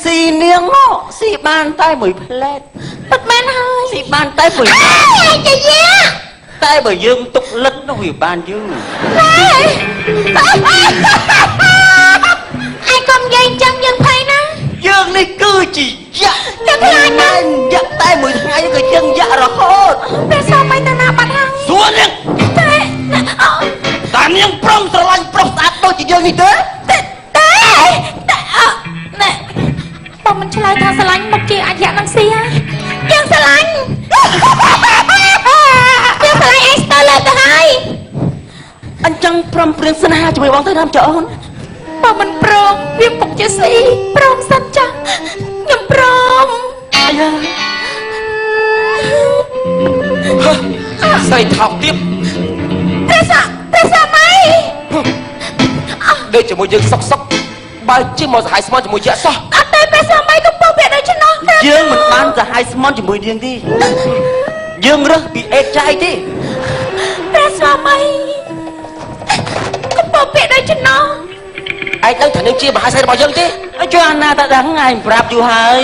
ស៊ីនាងមកស៊ីបានតែមួយផ្លែតពិតមែនហើយស៊ីបានតែមួយយាយតែបើយើងទុកលិតនោះវាបានយូរឯកុំនិយាយចឹងយើងភ័យណាយើងនេះគឺជាយ៉ាក់តែខ្លាចណាស់យ៉ាក់តែមួយថ្ងៃក៏ជឹងយ៉ាក់រហូតពេលសោះទៅណាបាត់ហើយសួរនាងតែនាងព្រមស្រឡាញ់ប្រុសស្អាតដូចជាយើងនេះទេណែបើមិនឆ្លើយថាស្រឡាញ់មកជាអាចយ៉ាក់នឹងស៊ីហើយយើងស្រឡាញ់អីស្ទើរលើទៅហើយអញ្ចឹងព្រមព្រៀងស្នេហាជាមួយបងទៅណាចអូនបើមិនព្រមវាពុកជាស៊ីព្រមសិនចាខ្ញុំព្រមអាយ៉ាស្រីថោកទៀតព្រះសាមៃដូចជាមួយយើងសុកបើជិះមកសហ័យស្មន់ជាមួយជាក់សោះអត់ទេព្រះសាមៃកំពុងពាក់ដូចឆ្នោតយើងមិនបានសហ័យស្មន់ជាមួយនាងទេយើងរើសពីអេតចាយទេព្រះសាមៃកំពុងពាក់ដូចឆ្នោតឯងដឹងថានឹងជាមហាសេដ្ឋីរបស់យើងទេជួយអាណាតាដឹងឯងប្រាប់យូរហើយ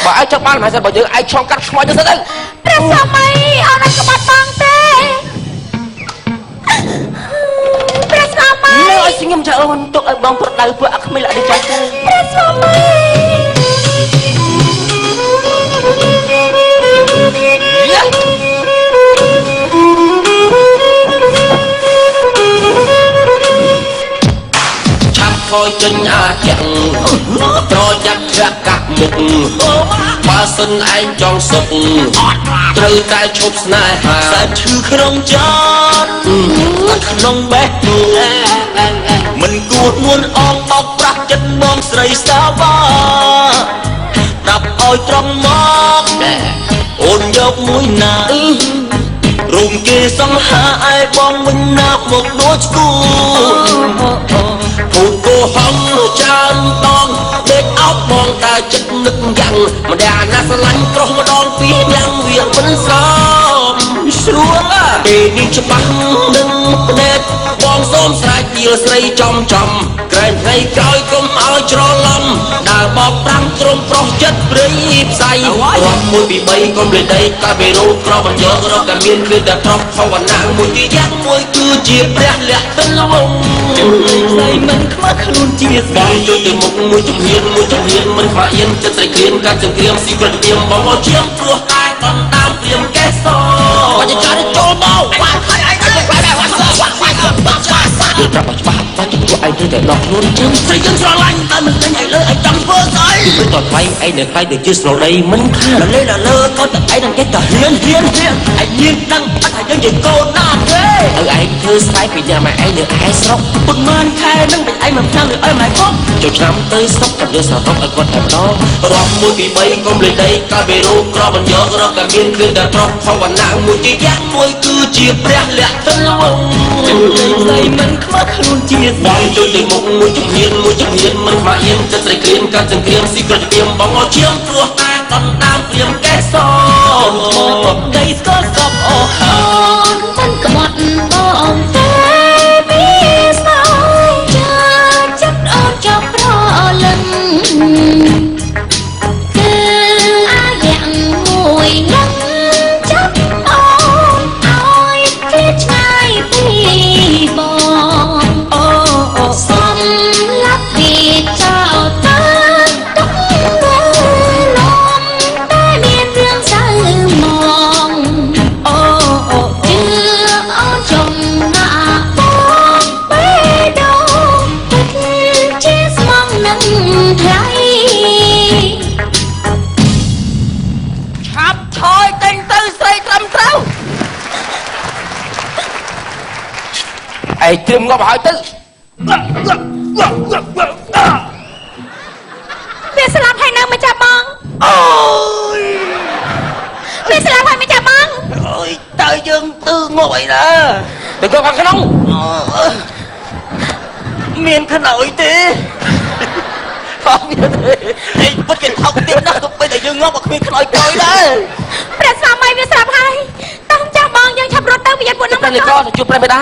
បើឯងចង់បានមហាសេដ្ឋីរបស់យើងឯងឆ្លងកាត់ខ្មោចទៅសិនទៅព្រះសាមៃអត់ឲ្យក្បត់បងទេព្រះសាមៃនៅឲ្យស្ងៀមចាអូនទុកឲ្យបងប្រដៅពួកអាគ្មានអត់ចាស់ទេព្រះសាមៃខយចេញអាចទាំងប្រយ័ត្នធាក់កាក់មុខបើសិនឯងចង់សុខត្រូវតែឈប់ស្នេហាតែឈឺក្នុងចិត្តក្នុងបេះដូងមិនគួរនួនអងបោកប្រាស់ចិត្តបងស្រីសាវាប្រាប់ឲ្យត្រង់មកអូនយកមួយណារុំគេសង្ហាឯបងវិញណាមកដូចគូពូកោហំច្រើនដងដេកអោបបងតែចិត្តនឹកយ៉ាងម្ដាណាស្រឡាញ់ប្រុសម្ដងពីរយ៉ាងវាមិនសមស្រួលពេលនេះច្បាស់នឹងផ្នែកបងសូមស្រែកដៀលស្រីចំក្រែងថ្ងៃក្រោយកុំឲ្យច្រឡំដើរបបប្រាំក្រុមប្រុសចិត្តព្រៃផ្សៃរាប់មួយពី3កុំលេដីតែពេលរូបក្របញ្យករកតែមានគឺតែត្រប់ភาวនាមួយទីយ៉ាងមួយគឺជាព្រះលក្ខណៈវងស្រីមិនខ្មាស់ខ្លួនជាស្រីជួយទៅមុខមួយជំហានមិនខ្វាក់អៀនចិត្តស្រីក្រៀមកាត់ចង្ក្រៀមស៊ីប្រតិមបងមកជាព្រោះតែកំតាមព្រៀមកេសបញ្ញាចារចូលមកវ៉ាហើយឯងទៅបែបវ៉ាប្រាប់ច្បាស់បាច់ទៅពួកឯងទៅដល់ខ្លួនជើងស្រីយើងស្រឡាញ់តែមិនដឹងឯលើឯងចង់ធ្វើស្អីពីតថ្លៃឯងនៅខ្លាយទៅជាស្រដីមិនខានលើក៏តែឯងនឹងគេតែហ៊ានឯងមានដឹងអត់ថាយើងជាកូនណាទេឲ្យឯងធ្វើស្អីពីញ៉ាំឯងនៅឯស្រុកពុតមិនខែនឹងមិនឯងមិនផ្សាំលើឲ្យម៉ែផងចូលឆ្នាំទៅស្រុកតែយើងសរុបឲ្យគាត់តែម្ដងរាប់មួយពី3កុំលេដីកាលពេលរូបក្របញ្យករកតែមានគឺតែត្រប់ភาวនាមួយទីយ៉ាងមួយគឺជាព្រះលក្ខណៈវងស្រីមិនខ្មាស់ខ្លួនជាបងជួយទៅមុខមួយជំហានមិនខ្វាក់អៀនចិត្តស្រីក្រៀមកាត់ចង្ក្រៀមស៊ីប្រតិមបងមកជាព្រោះតែកំតាមព្រៀមកេសដីស្គាល់សពអូអូនមិនក្បត់បងទេពីស្អយចាចិត្តអូនចាប់ប្រលឹងគឺអាយ៉ាងមួយនឹងចាប់អូនឲ្យគេឆ្ងាយពីបងអូសំឡាប់ពីចោលទៅទុកលំតែមានរឿងសៅមងអូជឿអូនចំណាបងបេះដូងពិតជាស្មងនឹងថ្លៃឆាប់ឆយទិញទៅស្រីត្រឹមត្រូវឯងត្រៀមងាប់ហើយទៅវាស្លាប់ហើយនៅមកចាប់បងអូយវាស្លាប់ហើយមកចាប់បងអូយតើយើងទៅងាប់អីណាទៅទៅខាងក្នុងមានខ្នើយទេអត់មានទេឯងពិតគេថោកទៀតណាស់ទៅពេលតែយើងងាប់ក៏គ្មានខ្នើយក្រោយដែរព្រះស្វាមីវាស្លាប់ហើយតោះចាំបងយើងឆាប់រត់ទៅប្រយ័ត្នពួកនឹងទៅជួបព្រះបិតា